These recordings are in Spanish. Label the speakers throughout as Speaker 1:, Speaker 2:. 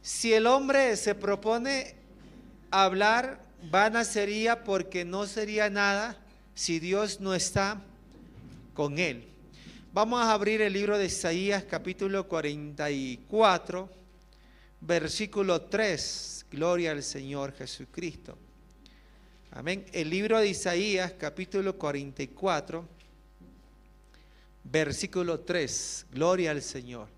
Speaker 1: Si el hombre se propone hablar, vana sería, porque no sería nada si Dios no está con él. Vamos a abrir el libro de Isaías, capítulo 44, versículo 3. Gloria al Señor Jesucristo. Amén. El libro de Isaías, capítulo 44, versículo 3. Gloria al Señor.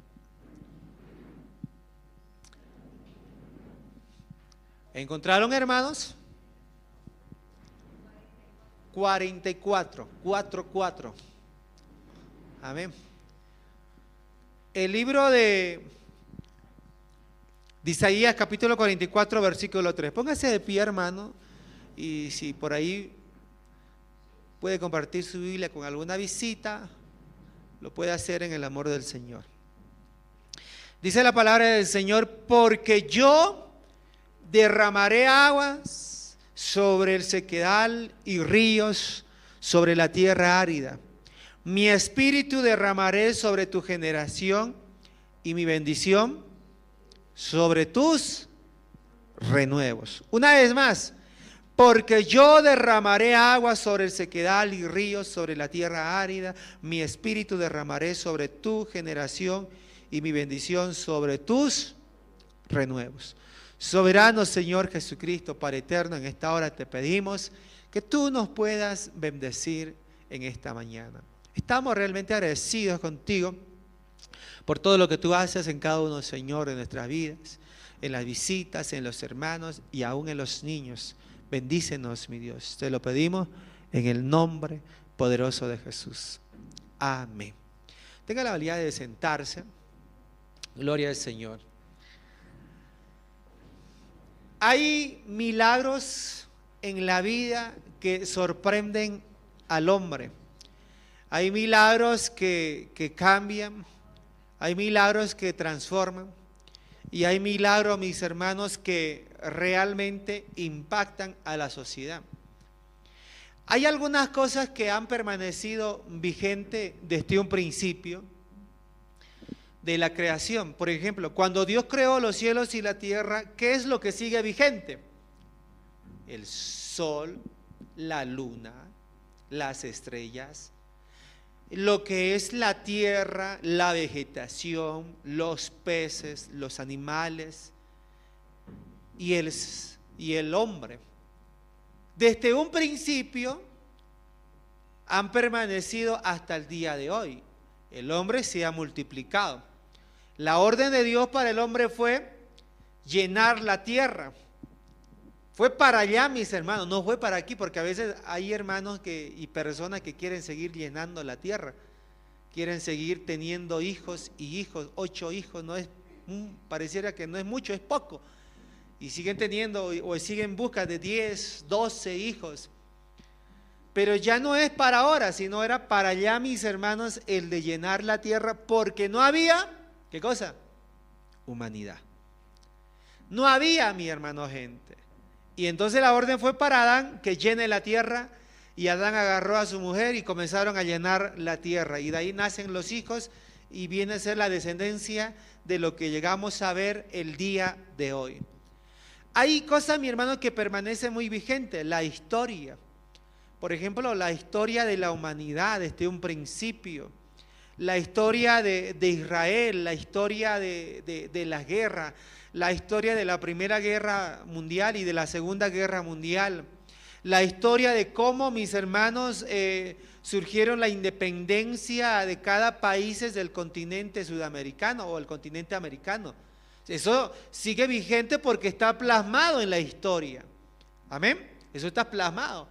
Speaker 1: ¿Encontraron, hermanos? 44, 4. Amén. El libro de Isaías, capítulo 44, versículo 3. Póngase de pie, hermano, y si por ahí puede compartir su Biblia con alguna visita, lo puede hacer en el amor del Señor. Dice la palabra del Señor: porque yo derramaré aguas sobre el sequedal y ríos sobre la tierra árida. Mi espíritu derramaré sobre tu generación y mi bendición sobre tus renuevos. Una vez más, porque yo derramaré aguas sobre el sequedal y ríos sobre la tierra árida. Mi espíritu derramaré sobre tu generación y mi bendición sobre tus renuevos. Soberano Señor Jesucristo, Padre eterno, en esta hora te pedimos que tú nos puedas bendecir en esta mañana. Estamos realmente agradecidos contigo por todo lo que tú haces en cada uno, Señor, de nuestras vidas, en las visitas, en los hermanos y aún en los niños. Bendícenos, mi Dios. Te lo pedimos en el nombre poderoso de Jesús. Amén. Tenga la valía de sentarse. Gloria al Señor. Hay milagros en la vida que sorprenden al hombre. Hay milagros que cambian, hay milagros que transforman y hay milagros, mis hermanos, que realmente impactan a la sociedad. Hay algunas cosas que han permanecido vigentes desde un principio de la creación. Por ejemplo, cuando Dios creó los cielos y la tierra, ¿qué es lo que sigue vigente? El sol, la luna, las estrellas, lo que es la tierra, la vegetación, los peces, los animales y el hombre. Desde un principio han permanecido hasta el día de hoy. El hombre se ha multiplicado. La orden de Dios para el hombre fue llenar la tierra. Fue para allá, mis hermanos, no fue para aquí, porque a veces hay hermanos y personas que quieren seguir llenando la tierra. Quieren seguir teniendo hijos y hijos. 8 hijos no es, pareciera que no es mucho, es poco. Y siguen teniendo o siguen en busca de 10, 12 hijos. Pero ya no es para ahora, sino era para allá, mis hermanos, el de llenar la tierra, porque no había, ¿qué cosa? Humanidad. No había, mi hermano, gente. Y entonces la orden fue para Adán, que llene la tierra, y Adán agarró a su mujer y comenzaron a llenar la tierra. Y de ahí nacen los hijos y viene a ser la descendencia de lo que llegamos a ver el día de hoy. Hay cosas, mi hermano, que permanecen muy vigentes, la historia. Por ejemplo, la historia de la humanidad desde un principio, la historia de Israel, la historia de la guerra, la historia de la Primera Guerra Mundial y de la Segunda Guerra Mundial, la historia de cómo, mis hermanos, surgieron la independencia de cada país del continente sudamericano o el continente americano. Eso sigue vigente porque está plasmado en la historia. Amén. Eso está plasmado.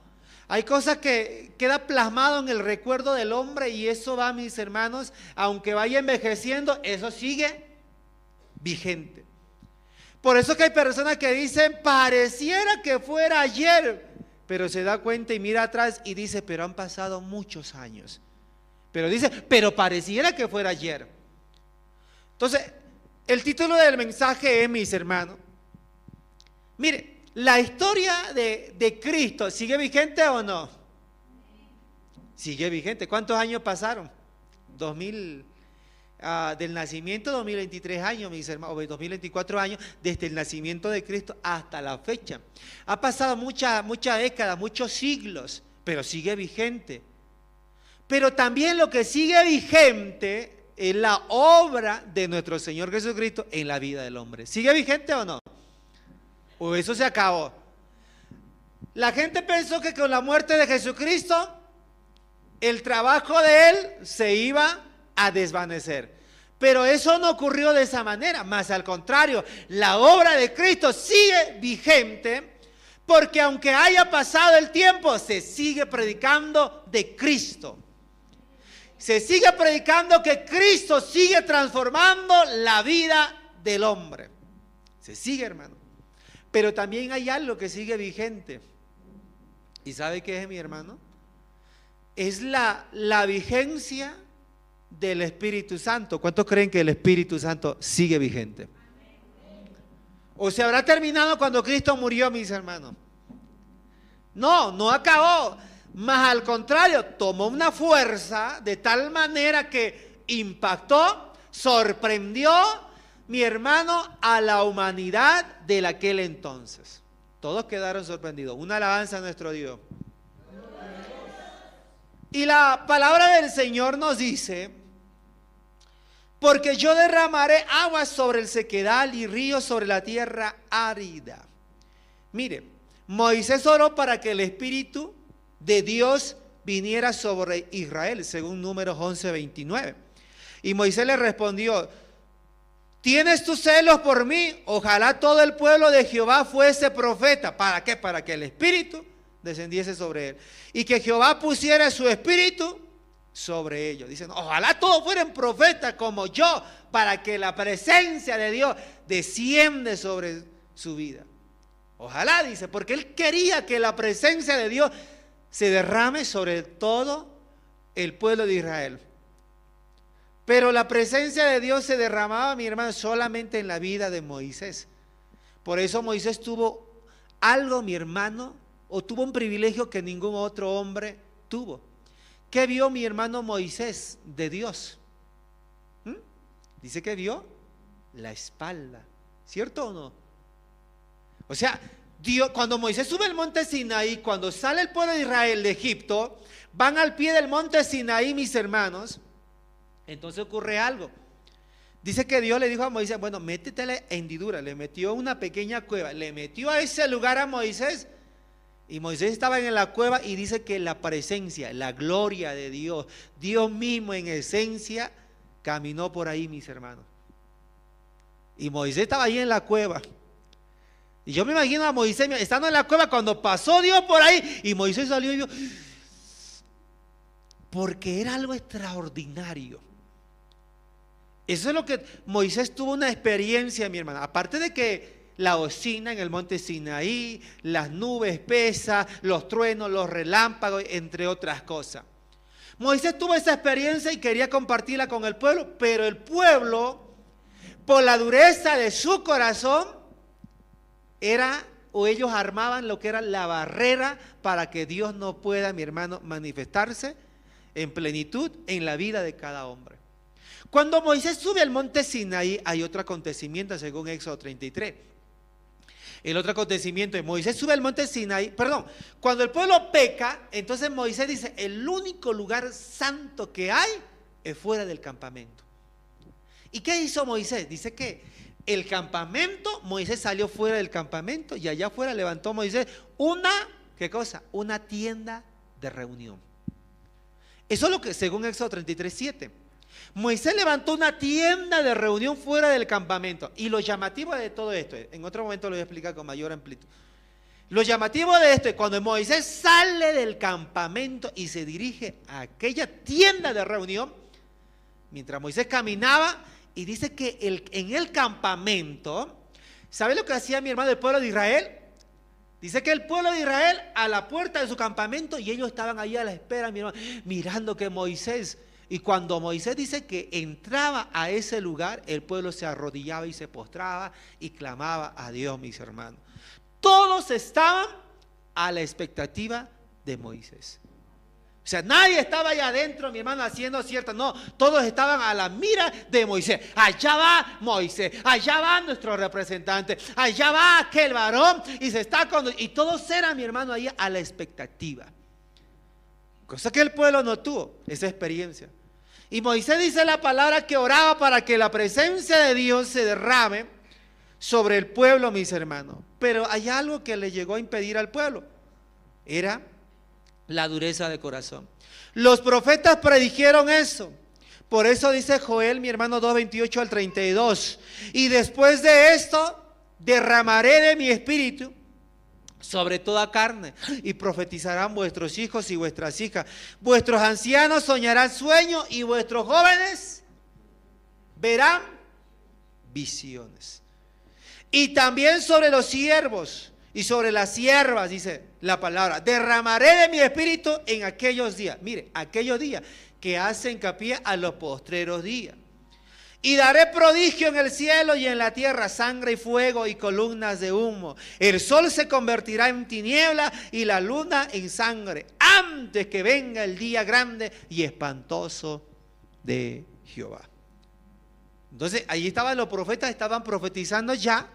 Speaker 1: Hay cosas que queda plasmado en el recuerdo del hombre y eso va, mis hermanos, aunque vaya envejeciendo, eso sigue vigente. Por eso que hay personas que dicen, pareciera que fuera ayer, pero se da cuenta y mira atrás y dice, pero han pasado muchos años. Pero dice, pero pareciera que fuera ayer. Entonces, el título del mensaje es, mis hermanos, mire, ¿la historia de Cristo sigue vigente o no? Sigue vigente. ¿Cuántos años pasaron? del nacimiento, 2023 años, mis hermanos, o 2024 años, desde el nacimiento de Cristo hasta la fecha. Ha pasado muchas décadas, muchos siglos, pero sigue vigente. Pero también lo que sigue vigente es la obra de nuestro Señor Jesucristo en la vida del hombre. ¿Sigue vigente o no? ¿O eso se acabó? La gente pensó que con la muerte de Jesucristo el trabajo de Él se iba a desvanecer. Pero eso no ocurrió de esa manera, más al contrario, la obra de Cristo sigue vigente, porque aunque haya pasado el tiempo, se sigue predicando de Cristo. Se sigue predicando que Cristo sigue transformando la vida del hombre. Se sigue, hermano. Pero también hay algo que sigue vigente. ¿Y sabe qué es, mi hermano? Es la vigencia del Espíritu Santo. ¿Cuántos creen que el Espíritu Santo sigue vigente? ¿O se habrá terminado cuando Cristo murió, mis hermanos? No, no acabó. Más al contrario, tomó una fuerza de tal manera que impactó, sorprendió, mi hermano, a la humanidad de aquel entonces. Todos quedaron sorprendidos. Una alabanza a nuestro Dios. Y la palabra del Señor nos dice: porque yo derramaré aguas sobre el sequedal y ríos sobre la tierra árida. Mire, Moisés oró para que el Espíritu de Dios viniera sobre Israel, según Números 11:29. Y Moisés le respondió: ¿tienes tus celos por mí? Ojalá todo el pueblo de Jehová fuese profeta. ¿Para qué? Para que el Espíritu descendiese sobre él y que Jehová pusiera su Espíritu sobre ellos. Dicen: ojalá todos fueran profetas como yo, para que la presencia de Dios desciende sobre su vida. Ojalá, dice, porque él quería que la presencia de Dios se derrame sobre todo el pueblo de Israel. Pero la presencia de Dios se derramaba, mi hermano, solamente en la vida de Moisés. Por eso Moisés tuvo algo, mi hermano, o tuvo un privilegio que ningún otro hombre tuvo. ¿Qué vio mi hermano Moisés de Dios? Dice que vio la espalda, ¿cierto o no? O sea, Dios, cuando Moisés sube al monte Sinaí, cuando sale el pueblo de Israel de Egipto, van al pie del monte Sinaí, mis hermanos. Entonces ocurre algo. Dice que Dios le dijo a Moisés: bueno, métete a la hendidura. Le metió una pequeña cueva, le metió a ese lugar a Moisés. Y Moisés estaba en la cueva, y dice que la presencia, la gloria de Dios, Dios mismo en esencia, caminó por ahí, mis hermanos. Y Moisés estaba ahí en la cueva. Y yo me imagino a Moisés estando en la cueva cuando pasó Dios por ahí, y Moisés salió y vio, porque era algo extraordinario. Eso es lo que Moisés tuvo, una experiencia, mi hermana. Aparte de que la bocina en el monte Sinaí, las nubes espesas, los truenos, los relámpagos, entre otras cosas. Moisés tuvo esa experiencia y quería compartirla con el pueblo, pero el pueblo, por la dureza de su corazón, ellos armaban lo que era la barrera para que Dios no pueda, mi hermano, manifestarse en plenitud en la vida de cada hombre. Cuando Moisés sube al monte Sinaí, hay otro acontecimiento según Éxodo 33. El otro acontecimiento es: Moisés sube al monte Sinaí, cuando el pueblo peca, entonces Moisés dice: el único lugar santo que hay es fuera del campamento. ¿Y qué hizo Moisés? Dice que el campamento, Moisés salió fuera del campamento y allá afuera levantó Moisés ¿qué cosa? Una tienda de reunión. Eso es lo que, según Éxodo 33:7. Moisés levantó una tienda de reunión fuera del campamento. Y lo llamativo de todo esto, en otro momento lo voy a explicar con mayor amplitud. Lo llamativo de esto es cuando Moisés sale del campamento y se dirige a aquella tienda de reunión, mientras Moisés caminaba, y dice que en el campamento, ¿sabe lo que hacía, mi hermano, el pueblo de Israel? Dice que el pueblo de Israel a la puerta de su campamento, y ellos estaban ahí a la espera, mi hermano, mirando que Moisés. Y cuando Moisés dice que entraba a ese lugar, el pueblo se arrodillaba y se postraba y clamaba a Dios, mis hermanos. Todos estaban a la expectativa de Moisés. O sea, nadie estaba allá adentro, mi hermano, haciendo cierto. No, todos estaban a la mira de Moisés. Allá va Moisés, allá va nuestro representante, allá va aquel varón y se está y todos eran, mi hermano, ahí a la expectativa. Cosa que el pueblo no tuvo, esa experiencia. Y Moisés dice la palabra que oraba para que la presencia de Dios se derrame sobre el pueblo, mis hermanos. Pero hay algo que le llegó a impedir al pueblo. Era la dureza de corazón. Los profetas predijeron eso. Por eso dice Joel, mi hermano, 2:28 al 32. Y después de esto derramaré de mi espíritu sobre toda carne, y profetizarán vuestros hijos y vuestras hijas. Vuestros ancianos soñarán sueños y vuestros jóvenes verán visiones. Y también sobre los siervos y sobre las siervas, dice la palabra, derramaré de mi espíritu en aquellos días. Mire, aquellos días que hace hincapié a los postreros días. Y daré prodigio en el cielo y en la tierra, sangre y fuego y columnas de humo. El sol se convertirá en tiniebla y la luna en sangre, antes que venga el día grande y espantoso de Jehová. Entonces, allí estaban los profetas, estaban profetizando ya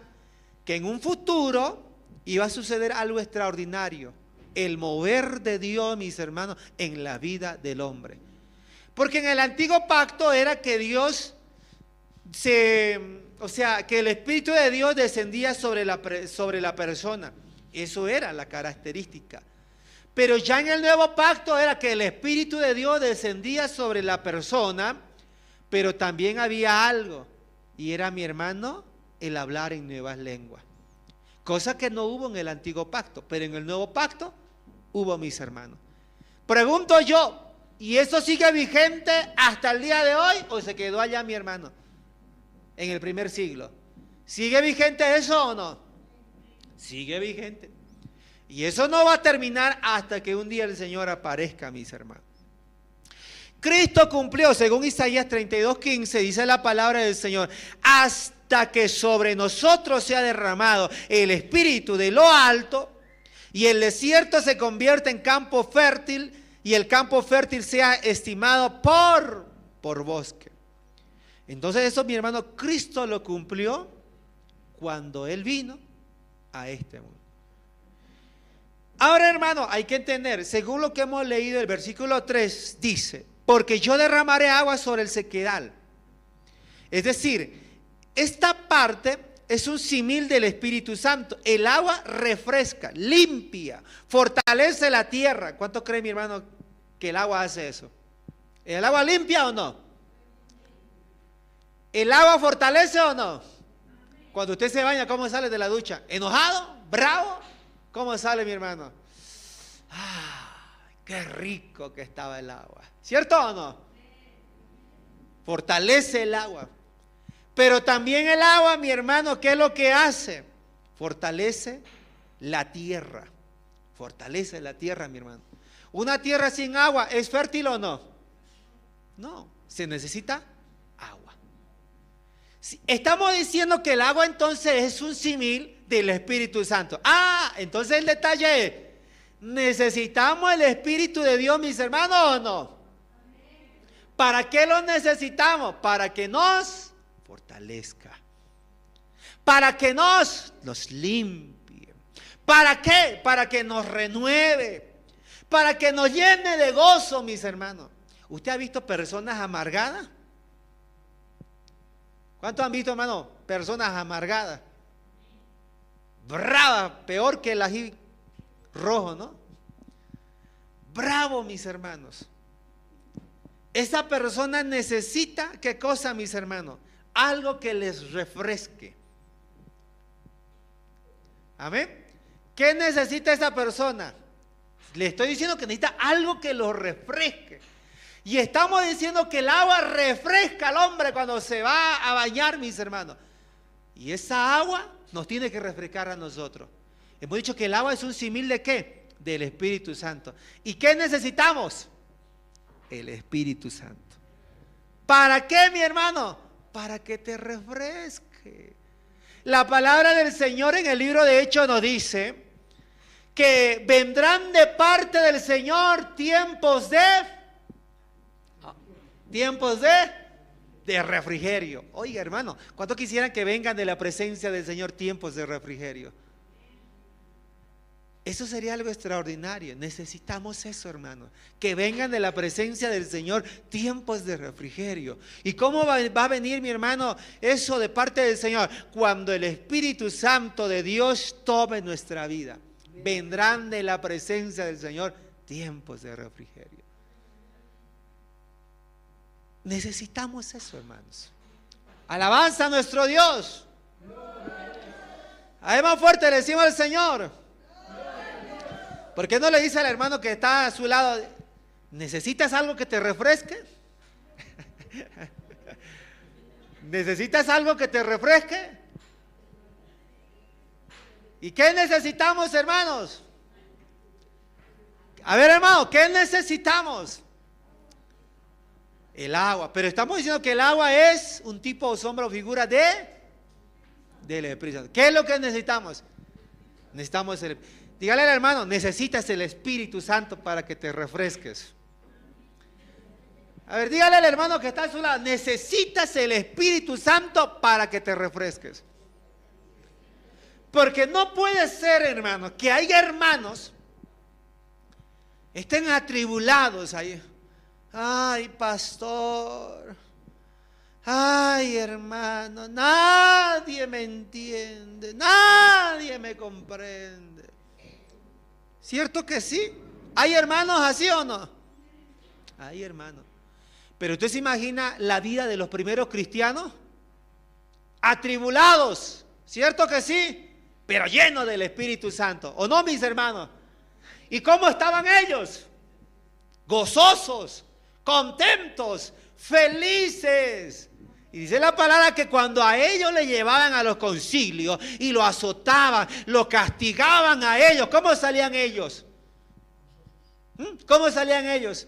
Speaker 1: que en un futuro iba a suceder algo extraordinario. El mover de Dios, mis hermanos, en la vida del hombre. Porque en el antiguo pacto era que Dios que el Espíritu de Dios descendía sobre la persona. Eso era la característica. Pero ya en el nuevo pacto era que el Espíritu de Dios descendía sobre la persona, pero también había algo, y era, mi hermano, el hablar en nuevas lenguas. Cosa que no hubo en el antiguo pacto, pero en el nuevo pacto hubo, mis hermanos. Pregunto yo, ¿y eso sigue vigente hasta el día de hoy o se quedó allá, mi hermano, en el primer siglo? ¿Sigue vigente eso o no? Sigue vigente. Y eso no va a terminar hasta que un día el Señor aparezca, mis hermanos. Cristo cumplió, según Isaías 32:15, dice la palabra del Señor, hasta que sobre nosotros sea derramado el Espíritu de lo alto y el desierto se convierta en campo fértil y el campo fértil sea estimado por bosque. Entonces eso, mi hermano, Cristo lo cumplió cuando Él vino a este mundo. Ahora, hermano, hay que entender, según lo que hemos leído, el versículo 3 dice, porque yo derramaré agua sobre el sequedal. Es decir, esta parte es un símil del Espíritu Santo. El agua refresca, limpia, fortalece la tierra. ¿Cuánto cree, mi hermano, que el agua hace eso? ¿El agua limpia o no? ¿El agua fortalece o no? Cuando usted se baña, ¿cómo sale de la ducha? ¿Enojado? ¿Bravo? ¿Cómo sale, mi hermano? Qué rico que estaba el agua. ¿Cierto o no? Fortalece el agua. Pero también el agua, mi hermano, ¿qué es lo que hace? Fortalece la tierra. Fortalece la tierra, mi hermano. ¿Una tierra sin agua es fértil o no? No, se necesita agua. Estamos diciendo que el agua entonces es un símil del Espíritu Santo. Entonces el detalle es, ¿necesitamos el Espíritu de Dios, mis hermanos, o no? ¿Para qué lo necesitamos? Para que nos fortalezca, para que nos limpie. ¿Para qué? Para que nos renueve, para que nos llene de gozo, mis hermanos. ¿Usted ha visto personas amargadas? ¿Cuántos han visto, hermano, personas amargadas? Bravas, peor que el ají rojo, ¿no? Bravo, mis hermanos. Esa persona necesita, ¿qué cosa, mis hermanos? Algo que les refresque. Amén. ¿Qué necesita esa persona? Le estoy diciendo que necesita algo que lo refresque. Y estamos diciendo que el agua refresca al hombre cuando se va a bañar, mis hermanos. Y esa agua nos tiene que refrescar a nosotros. Hemos dicho que el agua es un símil ¿de qué? Del Espíritu Santo. ¿Y qué necesitamos? El Espíritu Santo. ¿Para qué, mi hermano? Para que te refresque. La palabra del Señor en el libro de Hechos nos dice que vendrán de parte del Señor tiempos de refrigerio. Oiga, hermano, ¿cuánto quisieran que vengan de la presencia del Señor tiempos de refrigerio? Eso sería algo extraordinario. Necesitamos eso, hermano, que vengan de la presencia del Señor tiempos de refrigerio. ¿Y cómo va a venir, mi hermano, eso de parte del Señor? Cuando el Espíritu Santo de Dios tome nuestra vida. Vendrán de la presencia del Señor tiempos de refrigerio. Necesitamos eso, hermanos. Alabanza a nuestro Dios. Ahí más fuerte le decimos al Señor. ¿Por qué no le dice al hermano que está a su lado: ¿necesitas algo que te refresque? ¿Necesitas algo que te refresque? ¿Y qué necesitamos, hermanos? A ver, hermano, ¿qué necesitamos? El agua. Pero estamos diciendo que el agua es un tipo o sombra o figura del Espíritu Santo. ¿Qué es lo que necesitamos? Necesitamos el... Dígale al hermano: necesitas el Espíritu Santo para que te refresques. A ver, dígale al hermano que está a su lado: necesitas el Espíritu Santo para que te refresques. Porque no puede ser, hermano, que haya hermanos estén atribulados ahí. Ay, pastor. Ay, hermano, nadie me entiende, nadie me comprende. ¿Cierto que sí? ¿Hay hermanos así o no? Hay hermanos. Pero usted se imagina la vida de los primeros cristianos, atribulados, ¿cierto que sí? Pero llenos del Espíritu Santo, ¿o no, mis hermanos? ¿Y cómo estaban ellos? Gozosos, contentos, felices. Y dice la palabra que cuando a ellos le llevaban a los concilios y lo azotaban, lo castigaban a ellos, ¿cómo salían ellos? ¿Cómo salían ellos?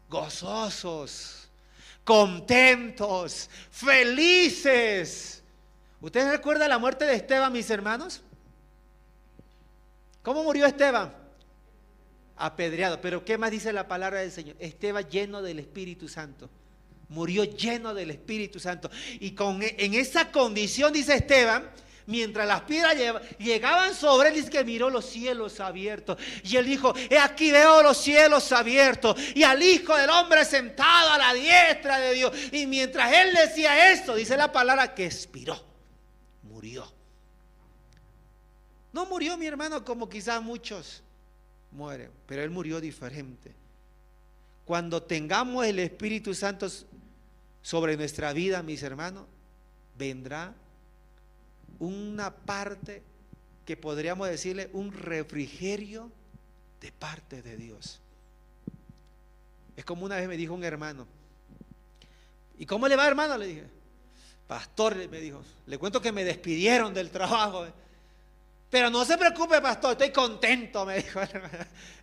Speaker 1: Gozosos, contentos, felices. ¿Ustedes recuerdan la muerte de Esteban, mis hermanos? ¿Cómo murió Esteban? Apedreado. Pero ¿qué más dice la palabra del Señor? Esteban lleno del Espíritu Santo. Murió lleno del Espíritu Santo. Y en esa condición, dice Esteban, mientras las piedras llegaban sobre él, dice que miró los cielos abiertos. Y él dijo: he aquí veo los cielos abiertos y al Hijo del Hombre sentado a la diestra de Dios. Y mientras él decía esto, dice la palabra que expiró. Murió. No murió, mi hermano, como quizás muchos mueren, pero él murió diferente. Cuando tengamos el Espíritu Santo sobre nuestra vida, mis hermanos, vendrá una parte que podríamos decirle un refrigerio de parte de Dios. Es como una vez me dijo un hermano: ¿y cómo le va, hermano? Le dije: pastor, me dijo, le cuento que me despidieron del trabajo. Pero no se preocupe, pastor, estoy contento, me dijo.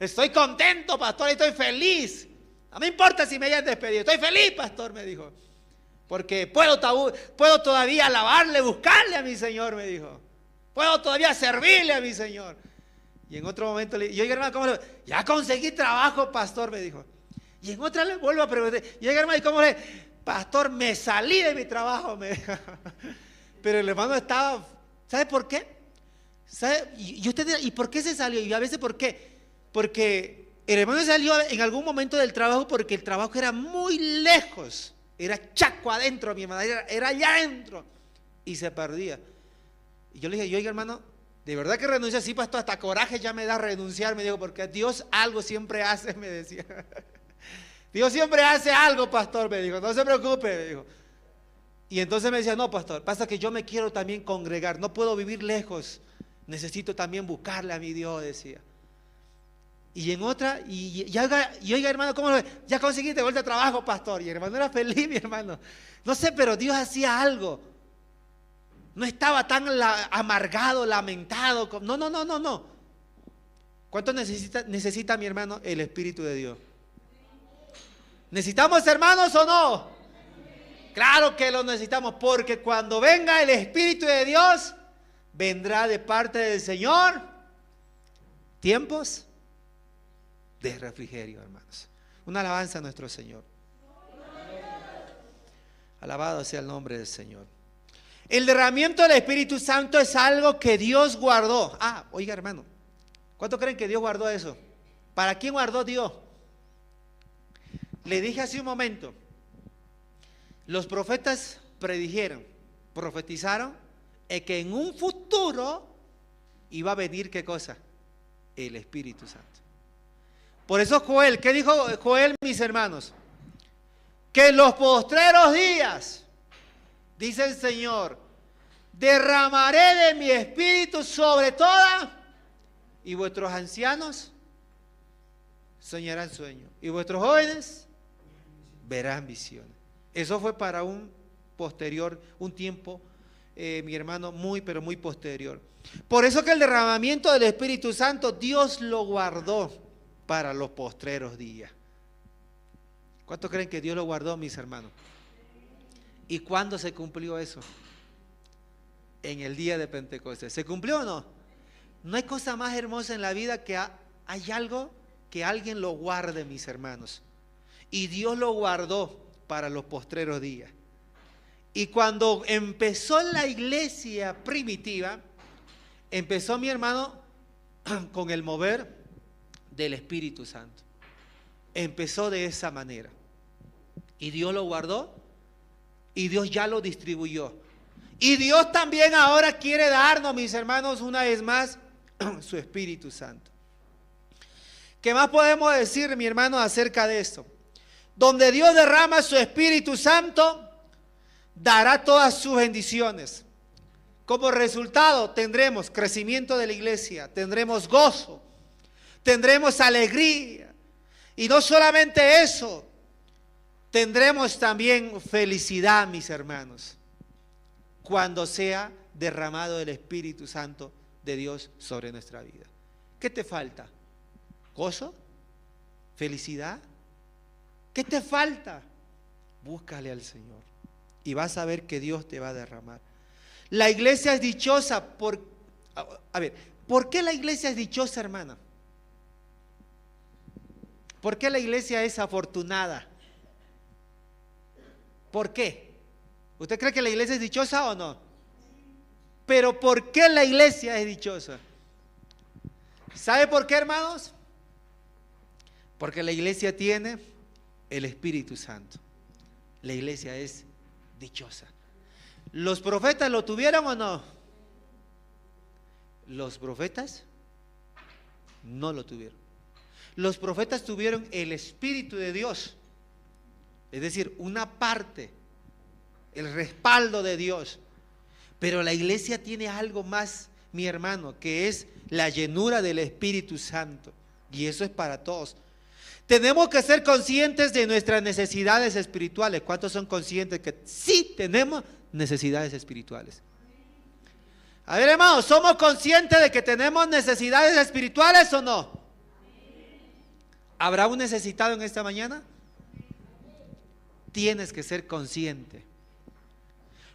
Speaker 1: Estoy contento, pastor, estoy feliz. No me importa si me hayan despedido, estoy feliz, pastor, me dijo. Porque puedo todavía alabarle, buscarle a mi Señor, me dijo. Puedo todavía servirle a mi Señor. Y en otro momento le dije: yo, hermano, ¿cómo le? Ya conseguí trabajo, pastor, me dijo. Y en otra le vuelvo a preguntar: yo, hermano, ¿y cómo le? Pastor, me salí de mi trabajo, me dijo. Pero el hermano estaba, ¿sabe por qué? ¿Y por qué se salió? Y a veces, ¿por qué? Porque el hermano salió en algún momento del trabajo porque el trabajo era muy lejos. Era Chaco adentro, mi hermano, era allá adentro. Y se perdía. Y yo le dije: yo, hermano, ¿de verdad que renuncia? Sí, pastor, hasta coraje ya me da renunciar, me dijo, porque Dios algo siempre hace, me decía. Dios siempre hace algo, pastor, me dijo, no se preocupe, me dijo. Y entonces me decía: no, pastor, pasa que yo me quiero también congregar, no puedo vivir lejos, necesito también buscarle a mi Dios, decía. Y en otra, y oiga, hermano, ¿cómo lo ve? Ya conseguí de vuelta trabajo, pastor. Y el hermano era feliz, mi hermano. No sé, pero Dios hacía algo. No estaba tan amargado, lamentado. No. ¿Cuánto necesita mi hermano? El Espíritu de Dios. ¿Necesitamos, hermanos, o no? Claro que lo necesitamos, porque cuando venga el Espíritu de Dios, vendrá de parte del Señor tiempos de refrigerio, hermanos. Una alabanza a nuestro Señor. Alabado sea el nombre del Señor. El derramamiento del Espíritu Santo es algo que Dios guardó. Oiga, hermano, ¿cuánto creen que Dios guardó eso? ¿Para quién guardó Dios? Le dije hace un momento, los profetas predijeron, profetizaron que en un futuro iba a venir, ¿qué cosa? El Espíritu Santo. Por eso Joel, ¿qué dijo Joel, mis hermanos? Que en los postreros días, dice el Señor, derramaré de mi espíritu sobre toda, y vuestros ancianos soñarán sueños, y vuestros jóvenes verán visiones. Eso fue para un posterior, un tiempo, mi hermano, muy, pero muy posterior. Por eso que el derramamiento del Espíritu Santo, Dios lo guardó para los postreros días. ¿Cuántos creen que Dios lo guardó, mis hermanos? ¿Y cuándo se cumplió eso? En el día de Pentecostés. ¿Se cumplió o no? No hay cosa más hermosa en la vida que hay algo que alguien lo guarde, mis hermanos. Y Dios lo guardó para los postreros días. Y cuando empezó la iglesia primitiva, empezó, mi hermano, con el mover del Espíritu Santo. Empezó de esa manera. Y Dios lo guardó y Dios ya lo distribuyó. Y Dios también ahora quiere darnos, mis hermanos, una vez más, su Espíritu Santo. ¿Qué más podemos decir, mi hermano, acerca de esto? Donde Dios derrama su Espíritu Santo, dará todas sus bendiciones. Como resultado tendremos crecimiento de la iglesia, tendremos gozo, tendremos alegría. Y no solamente eso, tendremos también felicidad, mis hermanos, cuando sea derramado el Espíritu Santo de Dios sobre nuestra vida. ¿Qué te falta? ¿Gozo? ¿Felicidad? ¿Qué te falta? Búscale al Señor y vas a ver que Dios te va a derramar. La iglesia es dichosa ¿por qué la iglesia es dichosa, hermana? ¿Por qué la iglesia es afortunada? ¿Por qué? ¿Usted cree que la iglesia es dichosa o no? Pero ¿por qué la iglesia es dichosa? ¿Sabe por qué, hermanos? Porque la iglesia tiene el Espíritu Santo. La iglesia es dichosa. ¿Los profetas lo tuvieron o no? Los profetas no lo tuvieron. Los profetas tuvieron el Espíritu de Dios, es decir, una parte, el respaldo de Dios. Pero la iglesia tiene algo más, mi hermano, que es la llenura del Espíritu Santo. Y eso es para todos. Tenemos que ser conscientes de nuestras necesidades espirituales. ¿Cuántos son conscientes que sí tenemos necesidades espirituales? A ver, hermanos, ¿somos conscientes de que tenemos necesidades espirituales o no? ¿Habrá un necesitado en esta mañana? Tienes que ser consciente.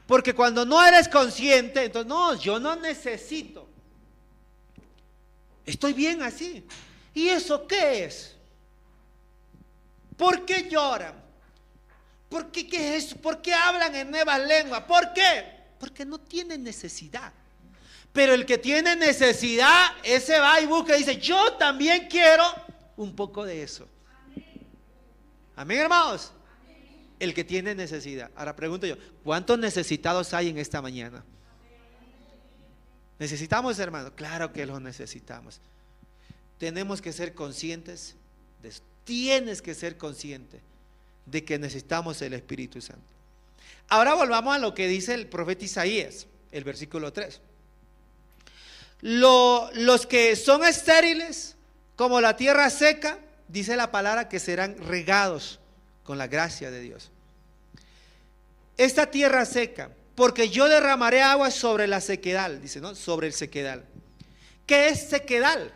Speaker 1: Porque cuando no eres consciente, entonces, no, yo no necesito. Estoy bien así. ¿Y eso qué es? ¿Por qué lloran? ¿Por qué qué es eso? ¿Por qué hablan en nuevas lenguas? ¿Por qué? Porque no tienen necesidad. Pero el que tiene necesidad, ese va y busca y dice, yo también quiero un poco de eso. Amén, hermanos. El que tiene necesidad. Ahora pregunto yo, ¿cuántos necesitados hay en esta mañana? ¿Necesitamos, hermanos? Claro que los necesitamos. Tenemos que ser conscientes de eso. Tienes que ser consciente de que necesitamos el Espíritu Santo. Ahora volvamos a lo que dice el profeta Isaías, el versículo 3. Los que son estériles, como la tierra seca, dice la palabra que serán regados con la gracia de Dios. Esta tierra seca, porque yo derramaré agua sobre la sequedal, dice, ¿no? Sobre el sequedal. ¿Qué es sequedal?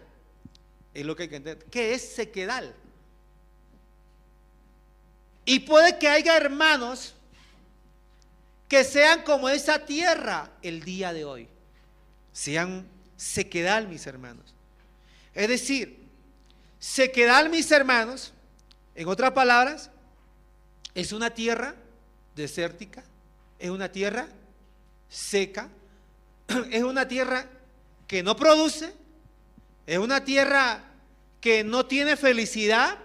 Speaker 1: Es lo que hay que entender. ¿Qué es sequedal? Y puede que haya hermanos que sean como esa tierra el día de hoy. Sean sequedal, mis hermanos. Es decir, Sequedal, mis hermanos, en otras palabras, es una tierra desértica, es una tierra seca, es una tierra que no produce, es una tierra que no tiene felicidad,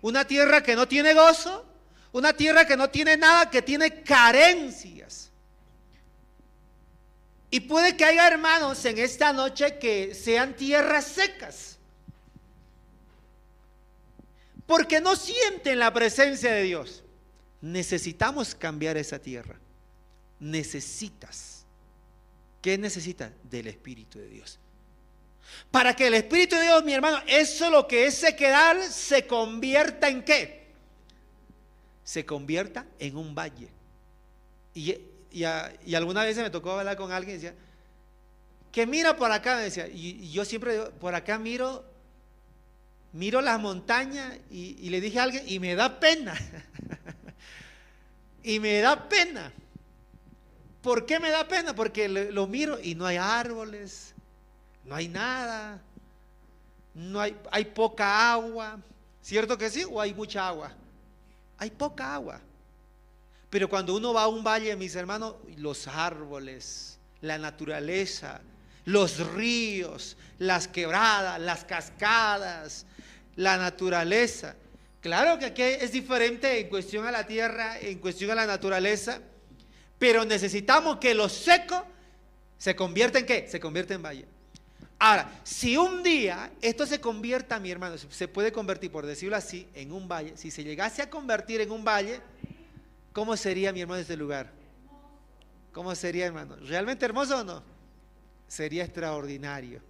Speaker 1: una tierra que no tiene gozo, una tierra que no tiene nada, que tiene carencias. Y puede que haya hermanos en esta noche que sean tierras secas, porque no sienten la presencia de Dios. Necesitamos cambiar esa tierra. Necesitas. ¿Qué necesitas? Del Espíritu de Dios. Para que el Espíritu de Dios, mi hermano, eso lo que es sequedal, se convierta en ¿qué? Se convierta en un valle. Y alguna vez me tocó hablar con alguien y decía, que mira por acá, me decía, y yo siempre digo, por acá miro las montañas y le dije a alguien, y me da pena. Y me da pena. ¿Por qué me da pena? Porque lo miro y no hay árboles, no hay nada, hay poca agua. ¿Cierto que sí? ¿O hay mucha agua? Hay poca agua. Pero cuando uno va a un valle, mis hermanos, los árboles, la naturaleza, los ríos, las quebradas, las cascadas, la naturaleza. Claro que aquí es diferente en cuestión a la tierra, en cuestión a la naturaleza, pero necesitamos que lo seco se convierta en ¿qué? Se convierta en valle. Ahora, si un día esto se convierta, mi hermano, se puede convertir, por decirlo así, en un valle. Si se llegase a convertir en un valle, ¿cómo sería, mi hermano, este lugar? ¿Cómo sería, hermano? ¿Realmente hermoso o no? Sería extraordinario.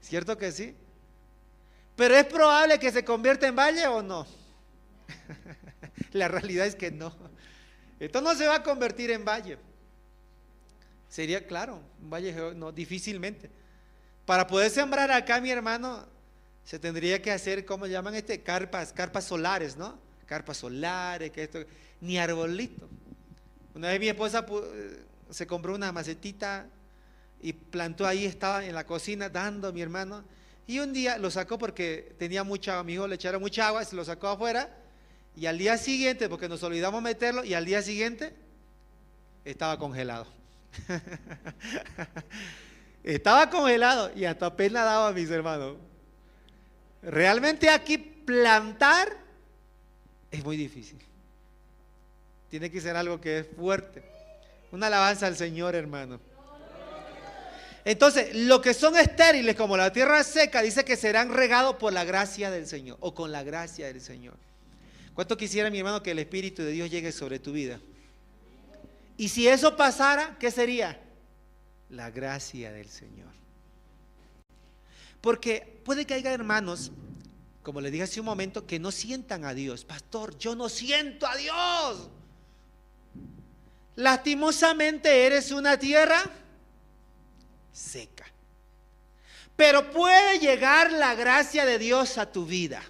Speaker 1: ¿Cierto que sí? Pero ¿es probable que se convierta en valle o no? La realidad es que no. Esto no se va a convertir en valle. Sería, claro, un valle, no, difícilmente. Para poder sembrar acá, mi hermano, se tendría que hacer, ¿cómo llaman carpas solares, ¿no? Carpas solares, que esto, ni arbolito. Una vez mi esposa se compró una macetita y plantó ahí, estaba en la cocina dando, mi hermano, y un día lo sacó porque tenía mucha agua, mi hijo le echaron mucha agua, se lo sacó afuera, y al día siguiente, porque nos olvidamos meterlo, y al día siguiente estaba congelado. Estaba congelado y hasta apenas daba, mis hermanos. Realmente aquí plantar es muy difícil. Tiene que ser algo que es fuerte. Una alabanza al Señor, hermano. Entonces, lo que son estériles, como la tierra seca, dice que serán regados por la gracia del Señor, o con la gracia del Señor. ¿Cuánto quisiera, mi hermano, que el Espíritu de Dios llegue sobre tu vida? Y si eso pasara, ¿qué sería? La gracia del Señor. Porque puede que haya hermanos, como les dije hace un momento, que no sientan a Dios. Pastor, yo no siento a Dios. Lastimosamente eres una tierra seca. Pero puede llegar la gracia de Dios a tu vida.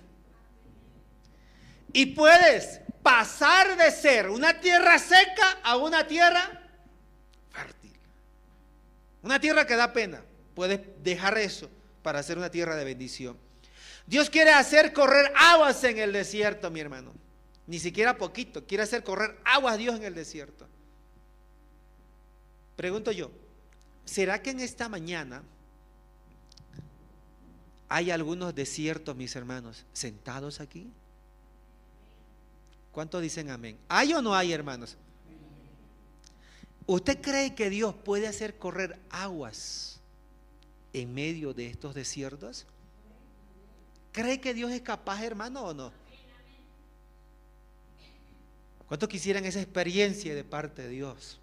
Speaker 1: Y puedes pasar de ser una tierra seca a una tierra fértil. Una tierra que da pena. Puedes dejar eso para hacer una tierra de bendición. Dios quiere hacer correr aguas en el desierto, mi hermano. Ni siquiera poquito. Quiere hacer correr aguas Dios en el desierto. Pregunto yo, ¿será que en esta mañana hay algunos desiertos, mis hermanos, sentados aquí? ¿Cuántos dicen amén? ¿Hay o no hay, hermanos? ¿Usted cree que Dios puede hacer correr aguas en medio de estos desiertos? ¿Cree que Dios es capaz, hermano, o no? ¿Cuántos quisieran esa experiencia de parte de Dios?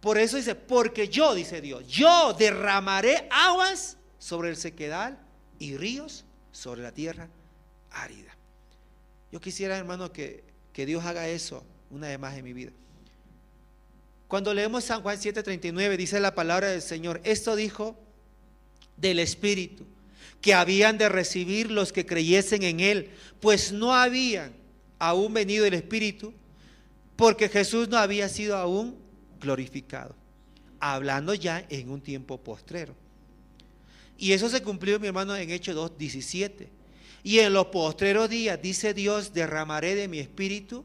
Speaker 1: Por eso dice, porque yo, dice Dios, yo derramaré aguas sobre el sequedal y ríos sobre la tierra árida. Yo quisiera, hermano, que Dios haga eso una vez más en mi vida. Cuando leemos San Juan 7:39, dice la palabra del Señor, esto dijo del Espíritu, que habían de recibir los que creyesen en Él, pues no habían aún venido el Espíritu, porque Jesús no había sido aún glorificado, hablando ya en un tiempo postrero. Y eso se cumplió, mi hermano, en Hechos 2:17. Y en los postreros días, dice Dios, derramaré de mi espíritu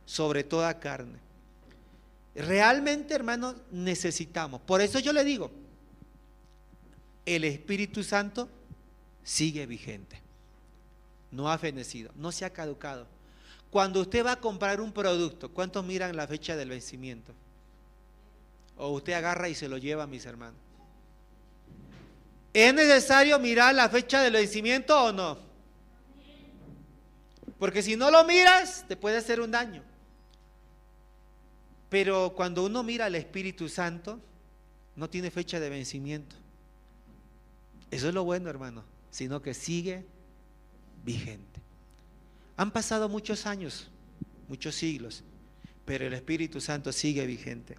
Speaker 1: sobre toda carne. Realmente, hermanos, necesitamos. Por eso yo le digo, el Espíritu Santo sigue vigente. No ha fenecido, no se ha caducado. Cuando usted va a comprar un producto, ¿cuántos miran la fecha del vencimiento? O usted agarra y se lo lleva, mis hermanos. ¿Es necesario mirar la fecha del vencimiento o no? Porque si no lo miras, te puede hacer un daño. Pero cuando uno mira al Espíritu Santo, no tiene fecha de vencimiento. Eso es lo bueno, hermano, sino que sigue vigente. Han pasado muchos años, muchos siglos, pero el Espíritu Santo sigue vigente.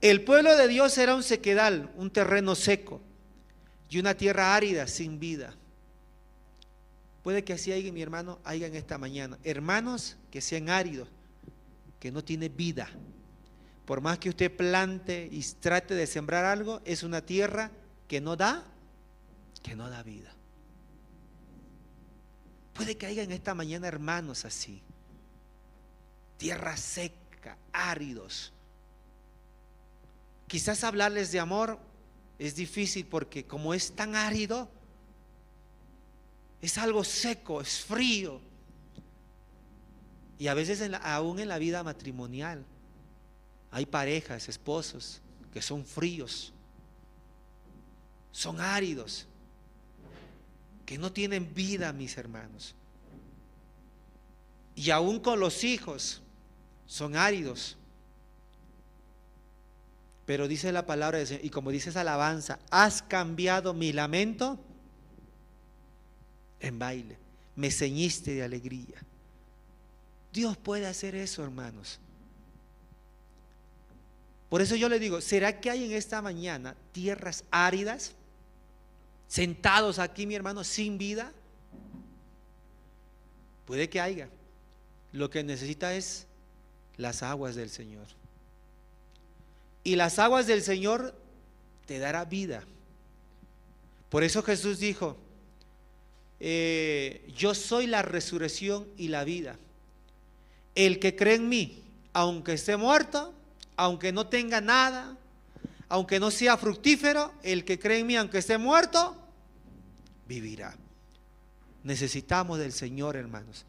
Speaker 1: El pueblo de Dios era un sequedal, un terreno seco y una tierra árida, sin vida. Puede que así haya, mi hermano, haya en esta mañana hermanos que sean áridos, que no tienen vida. Por más que usted plante y trate de sembrar algo, es una tierra que no da vida. Puede que haya en esta mañana hermanos así, tierra seca, áridos. Quizás hablarles de amor es difícil porque como es tan árido, es algo seco, es frío. Y a veces aún en la vida matrimonial hay parejas, esposos que son fríos, son áridos, que no tienen vida, mis hermanos. Y aún con los hijos son áridos. Pero dice la palabra del Señor, y como dice esa alabanza, has cambiado mi lamento en baile, me ceñiste de alegría. Dios puede hacer eso, hermanos. Por eso yo le digo, ¿será que hay en esta mañana tierras áridas, sentados aquí, mi hermano, sin vida? Puede que haya. Lo que necesita es las aguas del Señor. Y las aguas del Señor te dará vida. Por eso Jesús dijo, yo soy la resurrección y la vida. El que cree en mí, aunque esté muerto, aunque no tenga nada, aunque no sea fructífero, el que cree en mí, aunque esté muerto, vivirá. Necesitamos del Señor, hermanos.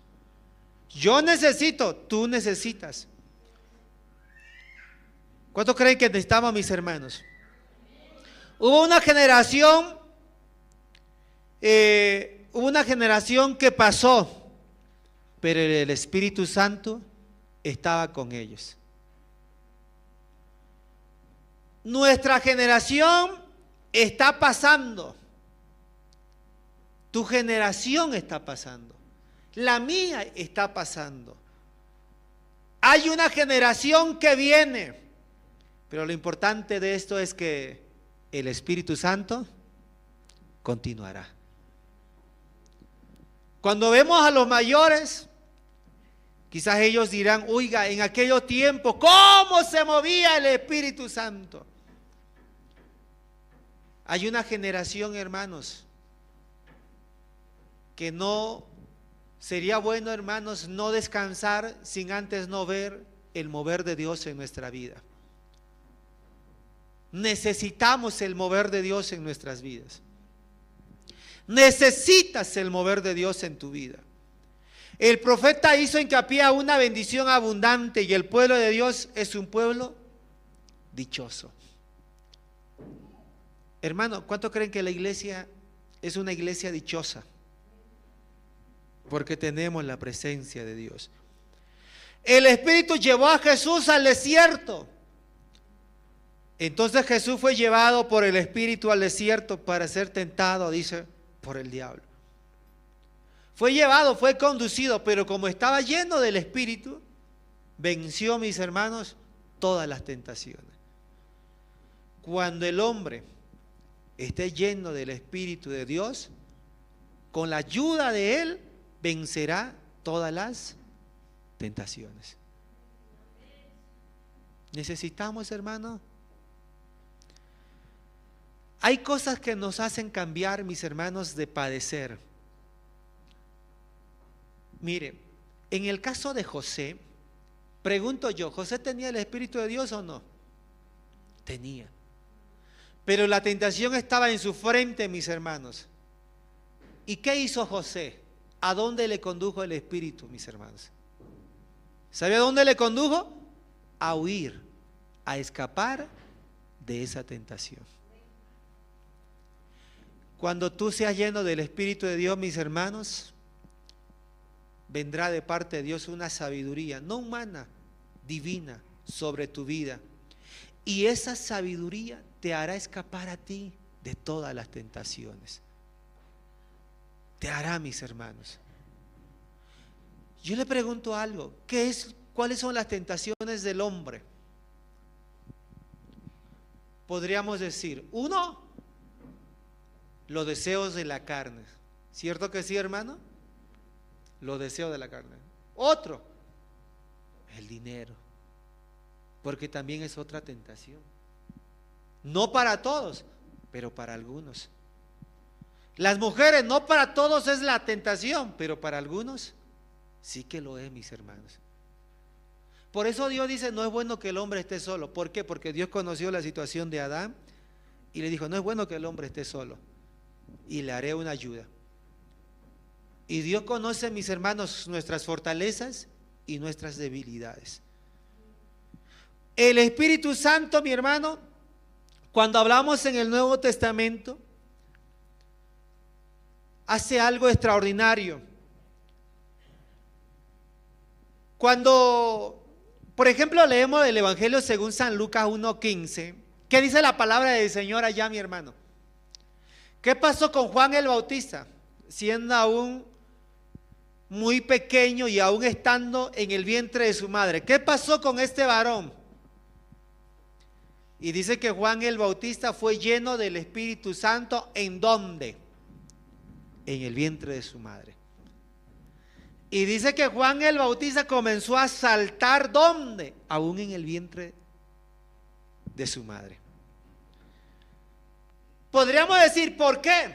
Speaker 1: Yo necesito, tú necesitas. ¿Cuántos creen que necesitamos, mis hermanos? Hubo una generación que pasó, pero el Espíritu Santo estaba con ellos. Nuestra generación está pasando. Tu generación está pasando. La mía está pasando. Hay una generación que viene. Pero lo importante de esto es que el Espíritu Santo continuará. Cuando vemos a los mayores, quizás ellos dirán, oiga, en aquellos tiempos, ¿cómo se movía el Espíritu Santo? Hay una generación, hermanos, que no sería bueno, hermanos, no descansar sin antes no ver el mover de Dios en nuestra vida. Necesitamos el mover de Dios en nuestras vidas. Necesitas el mover de Dios en tu vida. El profeta hizo hincapié a una bendición abundante y el pueblo de Dios es un pueblo dichoso. Hermano, ¿cuánto creen que la iglesia es una iglesia dichosa? Porque tenemos la presencia de Dios. El Espíritu llevó a Jesús al desierto. Entonces Jesús fue llevado por el Espíritu al desierto para ser tentado, dice, por el diablo. Fue llevado, fue conducido, pero como estaba lleno del Espíritu, venció, mis hermanos, todas las tentaciones. Cuando el hombre esté lleno del Espíritu de Dios, con la ayuda de Él, vencerá todas las tentaciones. Necesitamos, hermano, Hay cosas que nos hacen cambiar, mis hermanos, de padecer. Mire, en el caso de José, pregunto yo, ¿José tenía el Espíritu de Dios o no? Tenía. Pero la tentación estaba en su frente, mis hermanos. ¿Y qué hizo José? ¿A dónde le condujo el Espíritu, mis hermanos? ¿Sabe a dónde le condujo? A huir, a escapar de esa tentación. Cuando tú seas lleno del Espíritu de Dios, mis hermanos, vendrá de parte de Dios una sabiduría, no humana, divina, sobre tu vida. Y esa sabiduría te hará escapar a ti de todas las tentaciones. Te hará, mis hermanos. Yo le pregunto algo, ¿cuáles son las tentaciones del hombre? Podríamos decir, uno, los deseos de la carne. ¿Cierto que sí, hermano? Los deseos de la carne. Otro, el dinero, porque también es otra tentación. No para todos, pero para algunos. Las mujeres, no para todos es la tentación, pero para algunos sí que lo es, mis hermanos. Por eso Dios dice, no es bueno que el hombre esté solo. ¿Por qué? Porque Dios conoció la situación de Adán y le dijo, no es bueno que el hombre esté solo, y le haré una ayuda. Y Dios conoce, mis hermanos, nuestras fortalezas y nuestras debilidades. El Espíritu Santo, mi hermano, cuando hablamos en el Nuevo Testamento, hace algo extraordinario. Cuando, por ejemplo, leemos el Evangelio según San Lucas 1:15, ¿qué dice la palabra del Señor allá, mi hermano? ¿Qué pasó con Juan el Bautista? Siendo aún muy pequeño y aún estando en el vientre de su madre. ¿Qué pasó con este varón? Y dice que Juan el Bautista fue lleno del Espíritu Santo. ¿En dónde? En el vientre de su madre. Y dice que Juan el Bautista comenzó a saltar. ¿Dónde? Aún en el vientre de su madre. Podríamos decir, ¿por qué?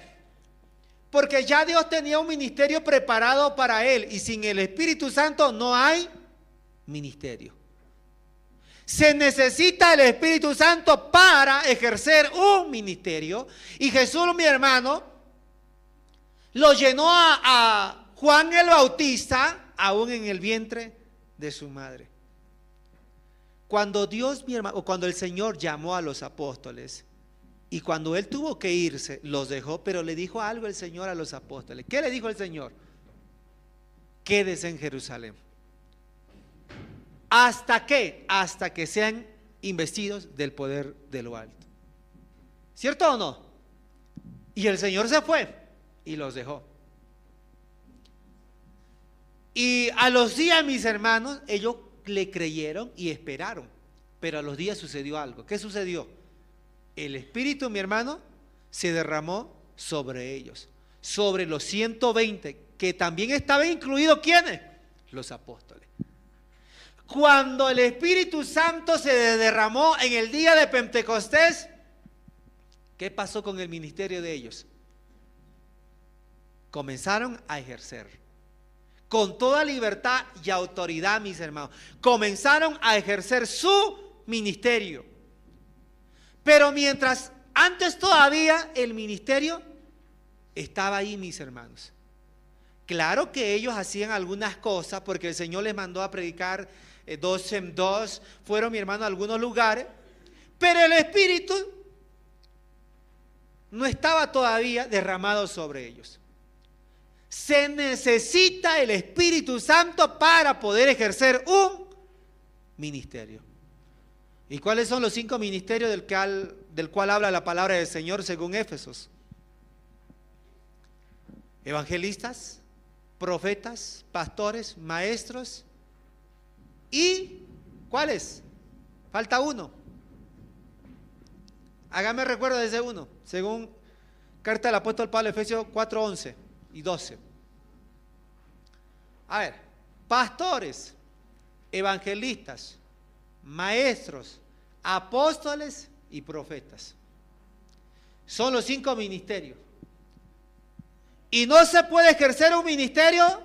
Speaker 1: Porque ya Dios tenía un ministerio preparado para él, y sin el Espíritu Santo no hay ministerio. Se necesita el Espíritu Santo para ejercer un ministerio, y Jesús, mi hermano, lo llenó a Juan el Bautista aún en el vientre de su madre. Cuando Dios, mi hermano, o cuando el Señor llamó a los apóstoles, y cuando él tuvo que irse, los dejó, pero le dijo algo el Señor a los apóstoles. ¿Qué le dijo el Señor? Quédese en Jerusalén. ¿Hasta qué? Hasta que sean investidos del poder de lo alto. ¿Cierto o no? Y el Señor se fue y los dejó. Y a los días, mis hermanos, ellos le creyeron y esperaron. Pero a los días sucedió algo. ¿Qué sucedió? El Espíritu, mi hermano, se derramó sobre ellos, sobre los 120, que también estaban incluidos, ¿quiénes? Los apóstoles. Cuando el Espíritu Santo se derramó en el día de Pentecostés, ¿qué pasó con el ministerio de ellos? Comenzaron a ejercer con toda libertad y autoridad, mis hermanos. Comenzaron a ejercer su ministerio. Pero mientras antes todavía el ministerio estaba ahí, mis hermanos. Claro que ellos hacían algunas cosas porque el Señor les mandó a predicar 2 en 2, fueron, mi hermano, a algunos lugares, pero el Espíritu no estaba todavía derramado sobre ellos. Se necesita el Espíritu Santo para poder ejercer un ministerio. ¿Y cuáles son los 5 ministerios del cual habla la palabra del Señor según Éfesos? Evangelistas, profetas, pastores, maestros y ¿cuáles? Falta uno. Hágame recuerdo de ese uno, según carta del apóstol Pablo, Efesios 4:11 y 12. A ver, pastores, evangelistas, maestros, apóstoles y profetas. Son los 5 ministerios. Y no se puede ejercer un ministerio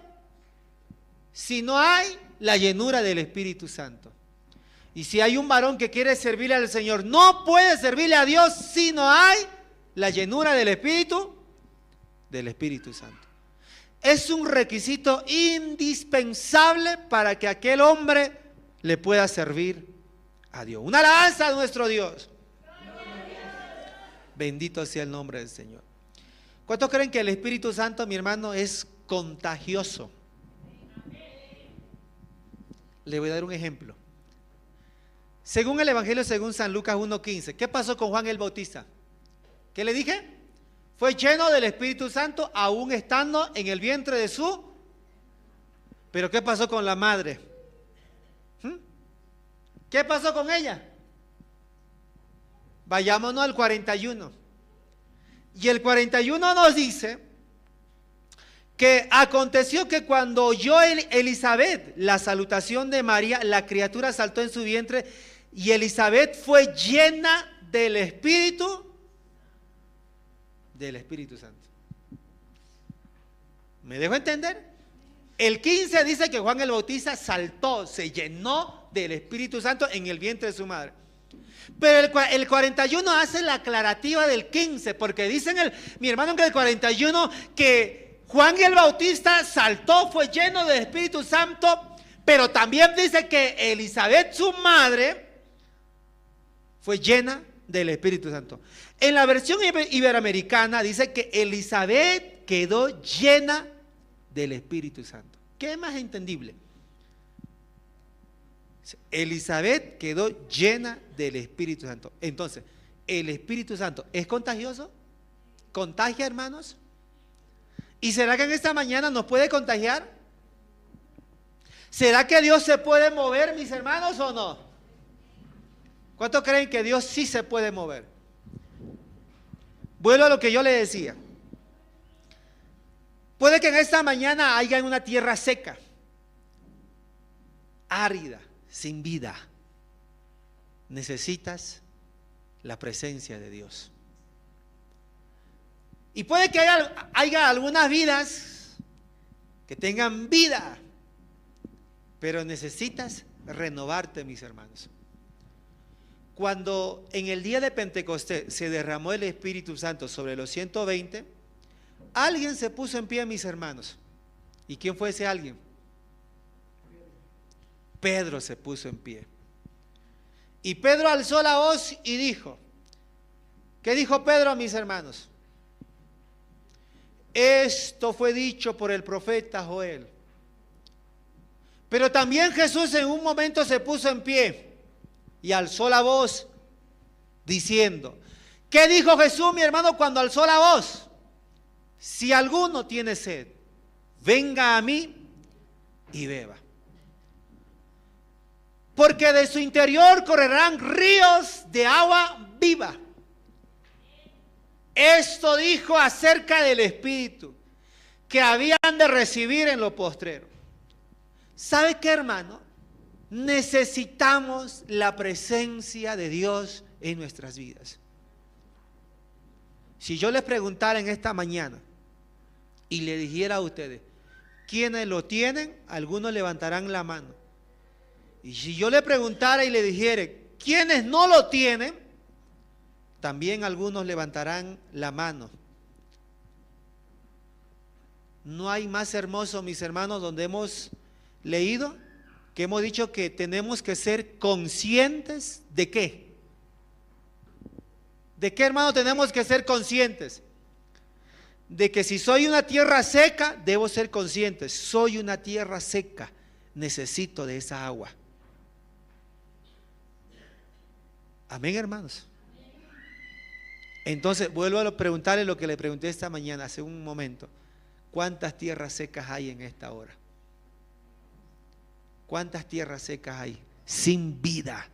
Speaker 1: si no hay la llenura del Espíritu Santo. Y si hay un varón que quiere servirle al Señor, no puede servirle a Dios si no hay la llenura del Espíritu Santo. Es un requisito indispensable para que aquel hombre le pueda servir a Dios. Una alabanza a nuestro Dios. Bendito sea el nombre del Señor. ¿Cuántos creen que el Espíritu Santo, mi hermano, es contagioso? Le voy a dar un ejemplo. Según el Evangelio, según San Lucas 1:15, ¿qué pasó con Juan el Bautista? ¿Qué le dije? Fue lleno del Espíritu Santo aún estando en el vientre de su... Pero ¿qué pasó con la madre? ¿Qué pasó con ella? Vayámonos al 41. Y el 41 nos dice que aconteció que cuando oyó Elizabeth la salutación de María, la criatura saltó en su vientre y Elizabeth fue llena del Espíritu Santo. ¿Me dejo entender? El 15 dice que Juan el Bautista saltó, se llenó del Espíritu Santo en el vientre de su madre. Pero el 41 hace la aclarativa del 15, porque dicen mi hermano que el 41 que Juan el Bautista saltó, fue lleno del Espíritu Santo, pero también dice que Elizabeth, su madre, fue llena del Espíritu Santo. En la versión iberoamericana dice que Elizabeth quedó llena del Espíritu Santo. ¿Qué es más entendible? Elizabeth quedó llena del Espíritu Santo. Entonces, ¿el Espíritu Santo es contagioso? ¿Contagia, hermanos? ¿Y será que en esta mañana nos puede contagiar? ¿Será que Dios se puede mover, mis hermanos, o no? ¿Cuántos creen que Dios sí se puede mover? Vuelvo a lo que yo le decía. Puede que en esta mañana haya una tierra seca, árida, sin vida. Necesitas la presencia de Dios. Y puede que haya algunas vidas que tengan vida, pero necesitas renovarte, mis hermanos. Cuando en el día de Pentecostés se derramó el Espíritu Santo sobre los 120, alguien se puso en pie, mis hermanos. ¿Y quién fue ese alguien? Pedro se puso en pie. Y Pedro alzó la voz y dijo, ¿qué dijo Pedro, mis hermanos? Esto fue dicho por el profeta Joel. Pero también Jesús en un momento se puso en pie y alzó la voz diciendo, ¿qué dijo Jesús, mi hermano, cuando alzó la voz? Si alguno tiene sed, venga a mí y beba. Porque de su interior correrán ríos de agua viva. Esto dijo acerca del Espíritu que habían de recibir en lo postrero. ¿Sabe qué, hermano? Necesitamos la presencia de Dios en nuestras vidas. Si yo les preguntara en esta mañana y le dijera a ustedes, ¿quiénes lo tienen? Algunos levantarán la mano. Y si yo le preguntara y le dijera, ¿quiénes no lo tienen? También algunos levantarán la mano. No hay más hermoso, mis hermanos, donde hemos leído que hemos dicho que tenemos que ser conscientes de qué. ¿De qué, hermano, tenemos que ser conscientes? De que si soy una tierra seca, debo ser consciente. Soy una tierra seca, necesito de esa agua. Amén, hermanos. Entonces, vuelvo a preguntarle lo que le pregunté esta mañana, hace un momento. ¿Cuántas tierras secas hay en esta hora? ¿Cuántas tierras secas hay? Sin vida.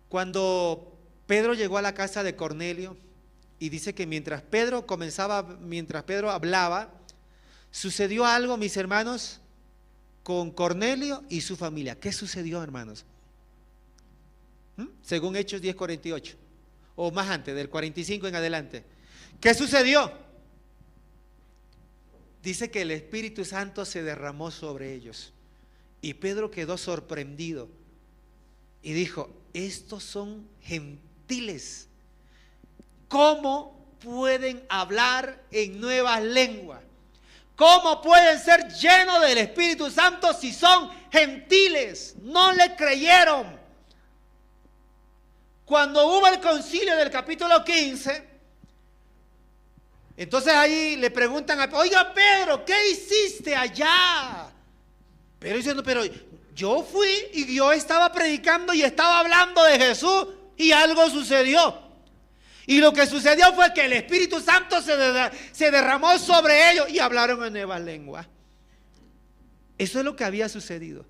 Speaker 1: Cuando Pedro llegó a la casa de Cornelio, y dice que mientras Pedro hablaba, sucedió algo, mis hermanos, con Cornelio y su familia. ¿Qué sucedió, hermanos? Según Hechos 10:48. o más antes, del 45 en adelante. ¿Qué sucedió? Dice que el Espíritu Santo se derramó sobre ellos. Y Pedro quedó sorprendido y dijo: estos son gentiles. ¿Cómo pueden hablar en nuevas lenguas? ¿Cómo pueden ser llenos del Espíritu Santo si son gentiles? No le creyeron. Cuando hubo el concilio del capítulo 15, entonces ahí le preguntan a Pedro: oiga Pedro, ¿qué hiciste allá? Pedro diciendo: pero yo fui y yo estaba predicando y estaba hablando de Jesús y algo sucedió. Y lo que sucedió fue que el Espíritu Santo se derramó sobre ellos y hablaron en nuevas lenguas. Eso es lo que había sucedido.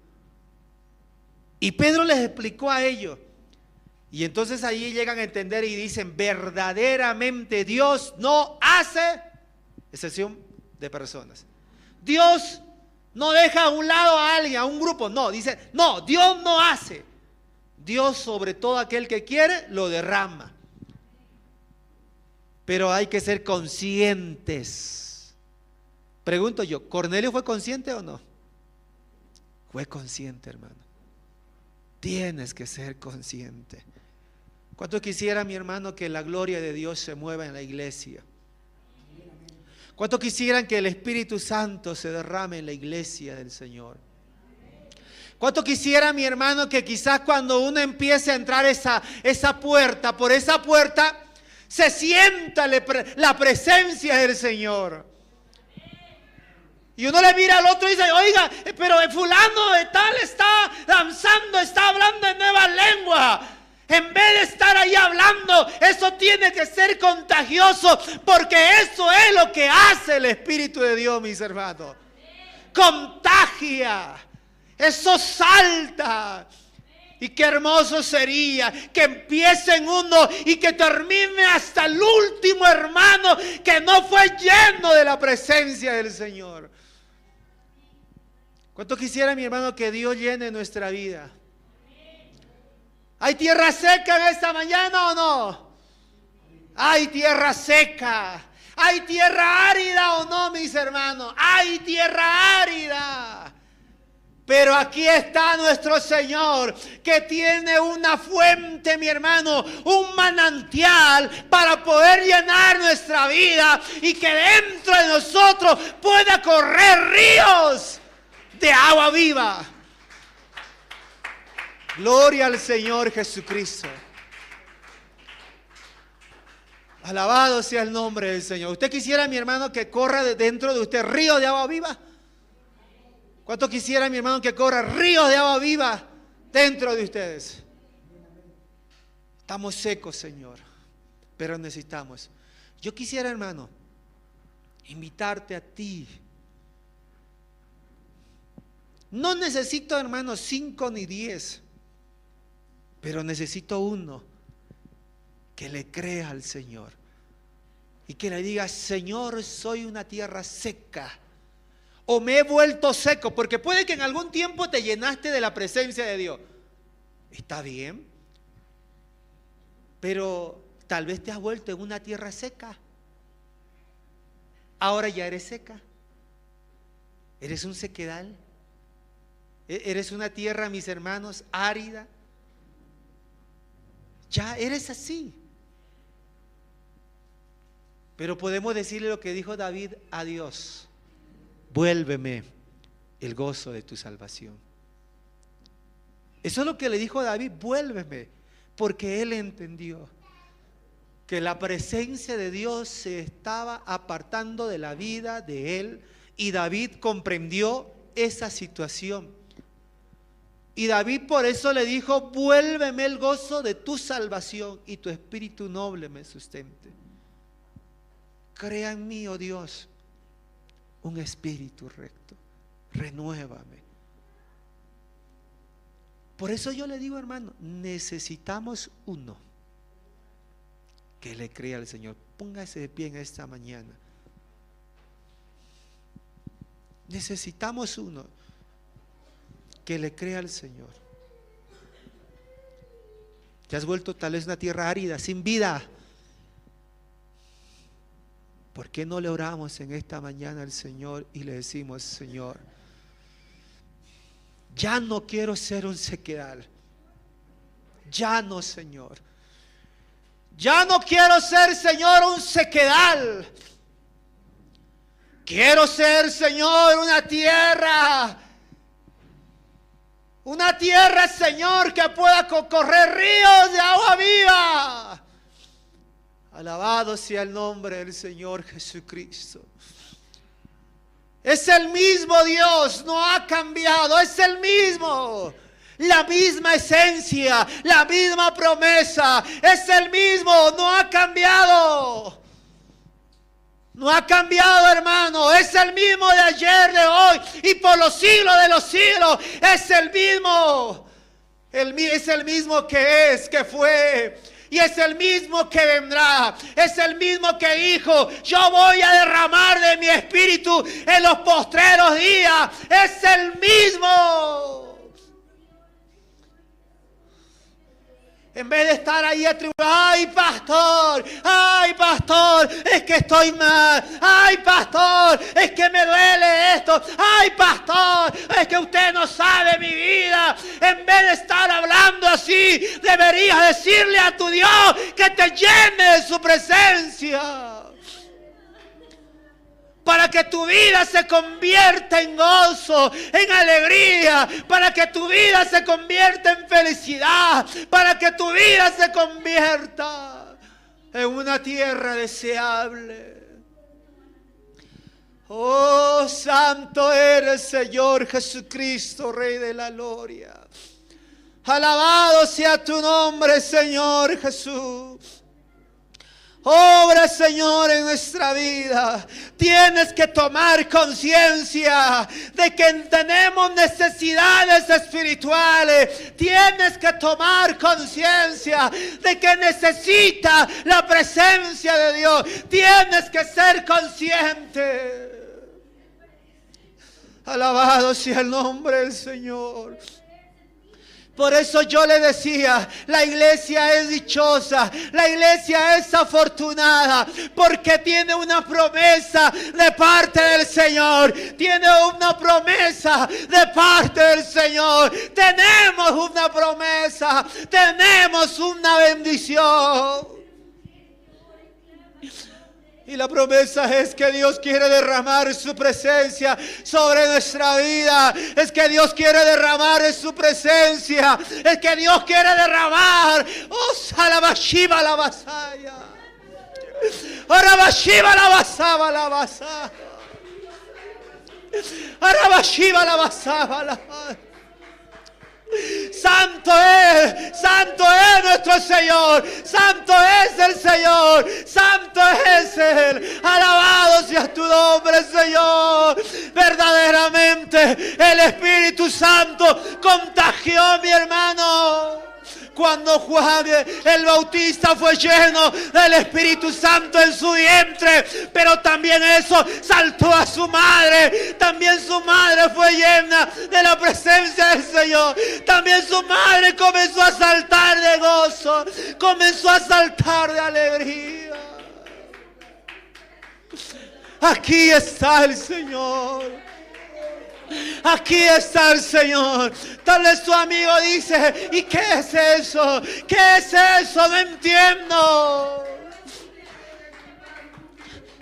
Speaker 1: Y Pedro les explicó a ellos. Y entonces allí llegan a entender y dicen: verdaderamente Dios no hace excepción de personas. Dios no deja a un lado a alguien, a un grupo. No, dice, no, Dios no hace. Dios sobre todo aquel que quiere lo derrama. Pero hay que ser conscientes. Pregunto yo, ¿Cornelio fue consciente o no? Fue consciente, hermano. Tienes que ser consciente. ¿Cuánto quisiera, mi hermano, que la gloria de Dios se mueva en la iglesia? ¿Cuánto quisieran que el Espíritu Santo se derrame en la iglesia del Señor? ¿Cuánto quisiera, mi hermano, que quizás cuando uno empiece a entrar por esa puerta, se sienta la presencia del Señor? Y uno le mira al otro y dice: oiga, pero el fulano de tal está danzando, está hablando en nuevas lenguas. En vez de estar ahí hablando, eso tiene que ser contagioso, porque eso es lo que hace el Espíritu de Dios, mis hermanos. Contagia, eso salta. Y qué hermoso sería que empiece en uno y que termine hasta el último hermano que no fue lleno de la presencia del Señor. ¿Cuánto quisiera, mi hermano, que Dios llene nuestra vida? ¿Hay tierra seca en esta mañana o no? Hay tierra seca. ¿Hay tierra árida o no, mis hermanos? Hay tierra árida. Pero aquí está nuestro Señor, que tiene una fuente, mi hermano, un manantial para poder llenar nuestra vida y que dentro de nosotros pueda correr ríos de agua viva. Gloria al Señor Jesucristo. Alabado sea el nombre del Señor. ¿Usted quisiera, mi hermano, que corra dentro de usted río de agua viva? ¿Cuánto quisiera, mi hermano, que corra ríos de agua viva dentro de ustedes? Estamos secos, Señor, pero necesitamos. Yo quisiera, hermano, invitarte a ti. No necesito, hermano, 5 ni 10, pero necesito uno que le crea al Señor y que le diga: Señor, soy una tierra seca, o me he vuelto seco, porque puede que en algún tiempo te llenaste de la presencia de Dios. Está bien, pero tal vez te has vuelto en una tierra seca. Ahora ya eres seca. Eres un sequedal. Eres una tierra, mis hermanos, árida. Ya eres así. Pero podemos decirle lo que dijo David a Dios: vuélveme el gozo de tu salvación. Eso es lo que le dijo David: vuélveme, porque él entendió que la presencia de Dios se estaba apartando de la vida de él, y David comprendió esa situación. Y David por eso le dijo: vuélveme el gozo de tu salvación y tu espíritu noble me sustente. Crea en mí, oh Dios, un espíritu recto, renuévame. Por eso yo le digo, hermano, necesitamos uno que le crea al Señor. Póngase de pie en esta mañana. Necesitamos uno que le crea al Señor. Te has vuelto tal vez una tierra árida, sin vida. ¿Por qué no le oramos en esta mañana al Señor y le decimos: Señor, ya no quiero ser un sequedal? Ya no, Señor. Ya no quiero ser, Señor, un sequedal. Quiero ser, Señor, una tierra, Señor, que pueda correr ríos de agua viva. Alabado sea el nombre del Señor Jesucristo. Es el mismo Dios, no ha cambiado, es el mismo. La misma esencia, la misma promesa, es el mismo, no ha cambiado. No ha cambiado, hermano, es el mismo de ayer, de hoy y por los siglos de los siglos. Es el mismo. Es el mismo que es, que fue. Y es el mismo que vendrá. Es el mismo que dijo: yo voy a derramar de mi espíritu en los postreros días. Es el mismo. En vez de estar ahí atribulado: ay pastor, es que estoy mal. Ay pastor, es que me duele esto. Ay pastor, es que usted no sabe mi vida. En vez de estar hablando así, deberías decirle a tu Dios que te llene de su presencia, para que tu vida se convierta en gozo, en alegría, para que tu vida se convierta en felicidad, para que tu vida se convierta en una tierra deseable. Oh, santo eres, Señor Jesucristo, Rey de la gloria. Alabado sea tu nombre, Señor Jesús. Obra, Señor, en nuestra vida. Tienes que tomar conciencia de que tenemos necesidades espirituales. Tienes que tomar conciencia de que necesitas la presencia de Dios. Tienes que ser consciente. Alabado sea el nombre del Señor. Por eso yo le decía, la iglesia es dichosa, la iglesia es afortunada, porque tiene una promesa de parte del Señor. Tiene una promesa de parte del Señor. Tenemos una promesa, tenemos una bendición. Y la promesa es que Dios quiere derramar su presencia sobre nuestra vida. Es que Dios quiere derramar su presencia. Es que Dios quiere derramar. Oh, salabashiva la basaya. Arabashiva la basaba la basaya. Arabashiva la basaba la basaya. Santo es nuestro Señor, santo es el Señor, santo es Él. Alabado sea tu nombre, Señor. Verdaderamente el Espíritu Santo contagió a mi hermano. Cuando Juan el Bautista fue lleno del Espíritu Santo en su vientre, pero también eso saltó a su madre. También su madre fue llena de la presencia del Señor. También su madre comenzó a saltar de gozo, comenzó a saltar de alegría. Aquí está el Señor. Aquí está el Señor. Tal vez tu amigo dice: ¿y qué es eso? ¿Qué es eso? No entiendo.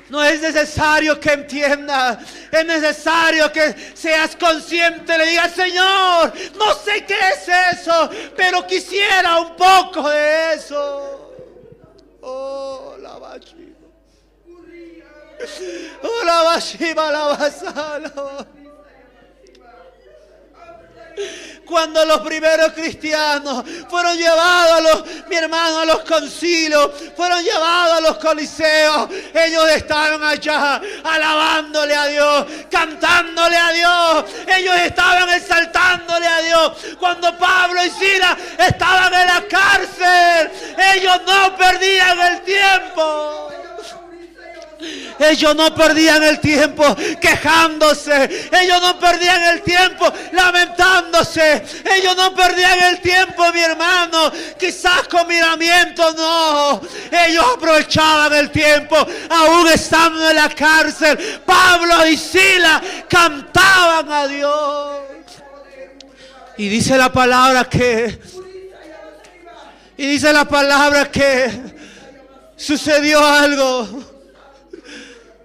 Speaker 1: No es necesario que entiendas. Es necesario que seas consciente. Le digas: Señor, no sé qué es eso, pero quisiera un poco de eso. Oh, la bachiva. Oh, la bachiva, la basala. Cuando los primeros cristianos fueron llevados mi hermano, a los concilios, fueron llevados a los coliseos, ellos estaban allá alabándole a Dios, cantándole a Dios. Ellos estaban exaltándole a Dios. Cuando Pablo y Silas estaban en la cárcel, ellos no perdían el tiempo. Ellos no perdían el tiempo quejándose. Ellos no perdían el tiempo lamentándose. Ellos no perdían el tiempo, mi hermano, quizás con miramientos, no. Ellos aprovechaban el tiempo, aún estando en la cárcel. Pablo y Silas cantaban a Dios. Y dice la palabra que sucedió algo.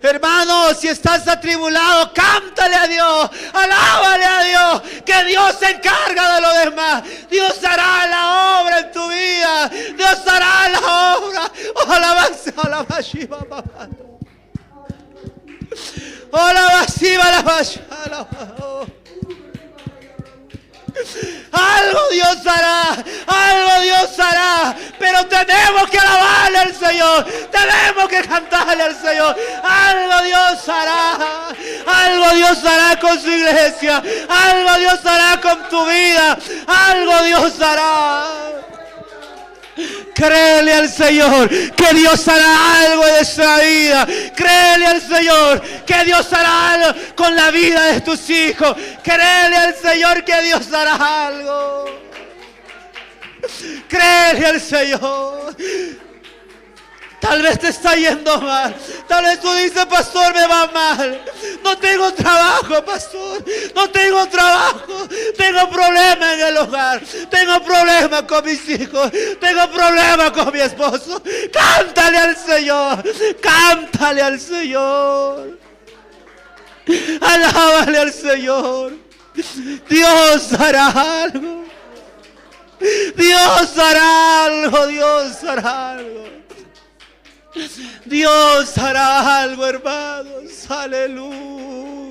Speaker 1: Hermano, si estás atribulado, cántale a Dios, alábale a Dios, que Dios se encarga de lo demás. Dios hará la obra en tu vida. Dios hará la obra. Algo Dios hará, pero tenemos que alabarle al Señor, tenemos que cantarle al Señor. Algo Dios hará con su iglesia, algo Dios hará con tu vida, algo Dios hará. Créele al Señor que Dios hará algo en nuestra vida. Créele al Señor que Dios hará algo con la vida de tus hijos. Créele al Señor que Dios hará algo. Créele al Señor. Tal vez te está yendo mal. Tal vez tú dices, pastor, me va mal. No tengo trabajo, pastor. No tengo trabajo. Tengo problemas en el hogar. Tengo problemas con mis hijos. Tengo problemas con mi esposo. Cántale al Señor. Cántale al Señor. Alábale al Señor. Dios hará algo. Dios hará algo. Dios hará algo. Dios hará algo, hermanos. Aleluya.